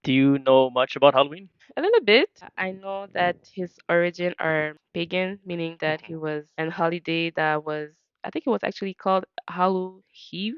Do you know much about Halloween? A little bit. I know that his origin are pagan, meaning that he was an holiday that was, I think it was actually called Hallow Eve.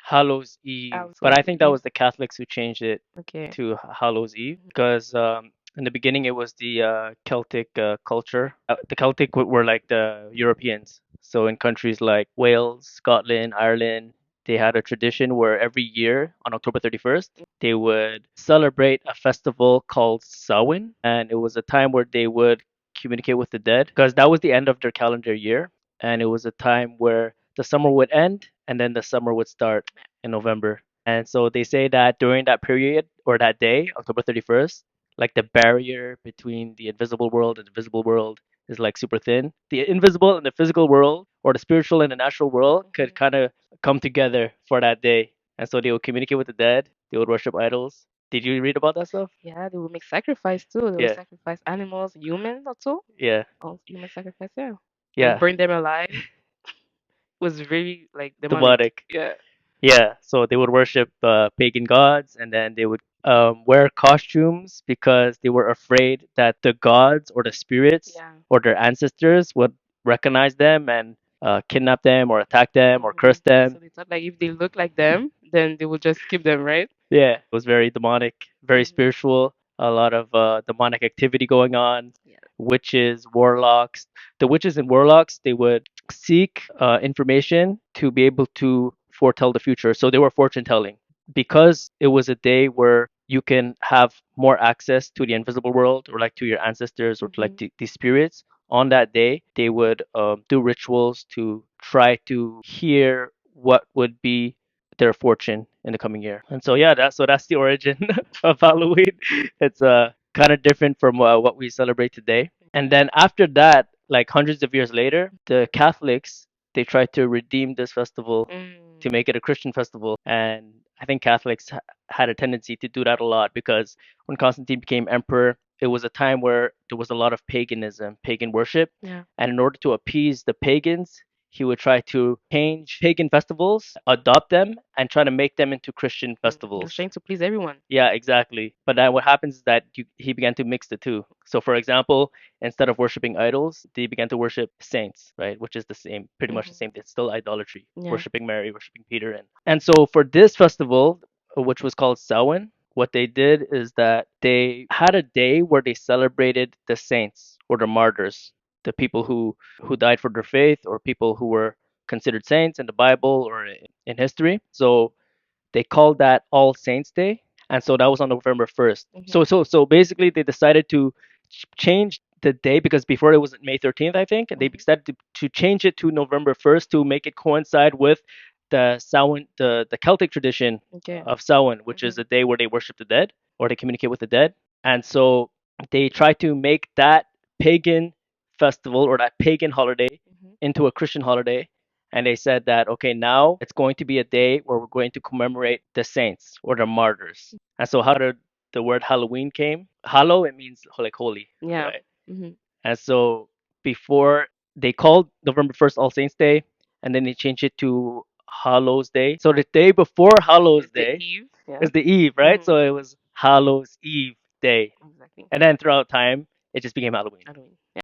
Hallows Eve, but So I think that Eve. was the Catholics who changed it Okay. to Hallows Eve because in the beginning it was the Celtic culture. The Celtic were like the Europeans. So in countries like Wales, Scotland, Ireland, they had a tradition where every year on October 31st they would celebrate a festival called Samhain, and it was a time where they would communicate with the dead because that was the end of their calendar year, and it was a time where the summer would end and then the summer would start in November. And so they say that during that period or that day, October 31st, like the barrier between the invisible world and the visible world is like super thin. The invisible and the physical world, or the spiritual and the natural world, could kind of come together for that day. And so they would communicate with the dead, they would worship idols. Did you read about that stuff? Yeah, they will make sacrifice too. They will Yeah, sacrifice animals, humans also. yeah, Oh, human sacrifice, yeah. And yeah. burn them alive. Was very like demonic. Demonic. Yeah. Yeah, so they would worship pagan gods and then they would wear costumes because they were afraid that the gods or the spirits Yeah. or their ancestors would recognize them and kidnap them or attack them or curse So them. they thought like if they look like them, then they will just keep them, right? Yeah, it was very demonic, very Mhm. spiritual, a lot of demonic activity going on, Yeah. witches, warlocks. The witches and warlocks, they would seek information to be able to foretell the future. So they were fortune telling. Because it was a day where you can have more access to the invisible world or like to your ancestors or to like the spirits. On that day, they would do rituals to try to hear what would be their fortune in the coming year. And so yeah, that's the origin of Halloween. It's kind of different from what we celebrate today. And then after that, like hundreds of years later, the Catholics they tried to redeem this festival to make it a Christian festival. And I think Catholics had a tendency to do that a lot because when Constantine became emperor, it was a time where there was a lot of paganism, pagan worship. Yeah. And in order to appease the pagans, he would try to change pagan festivals, adopt them, and try to make them into Christian He was festivals. trying to please everyone. Yeah, exactly. But then what happens is that he began to mix the two. So, for example, instead of worshiping idols, they began to worship saints, right? Which is the same, pretty much the same. It's still idolatry, Yeah. worshiping Mary, worshiping Peter, and so for this festival, which was called Samhain, what they did is that they had a day where they celebrated the saints or the martyrs, the people who died for their faith or people who were considered saints in the Bible or in history. So they called that All Saints Day, and so that was on November 1st. So basically, they decided to change the day because before it was May 13th, I think, and they decided to change it to November 1st to make it coincide with the Samhain, the Celtic tradition Okay. of Samhain, which is a day where they worship the dead or they communicate with the dead, and so they try to make that pagan festival or that pagan holiday into a Christian holiday, and they said that okay, now it's going to be a day where we're going to commemorate the saints or the martyrs. And so how did the word Halloween came? Hallow, it means like holy, Yeah. right? Hmm. And so before they called November 1st All Saints Day, and then they changed it to Hallows Day. So the day before Hallows It's the Day Eve. Yeah. is the Eve, right? So it was Hallows Eve Day. Exactly. And then throughout time, it just became Halloween.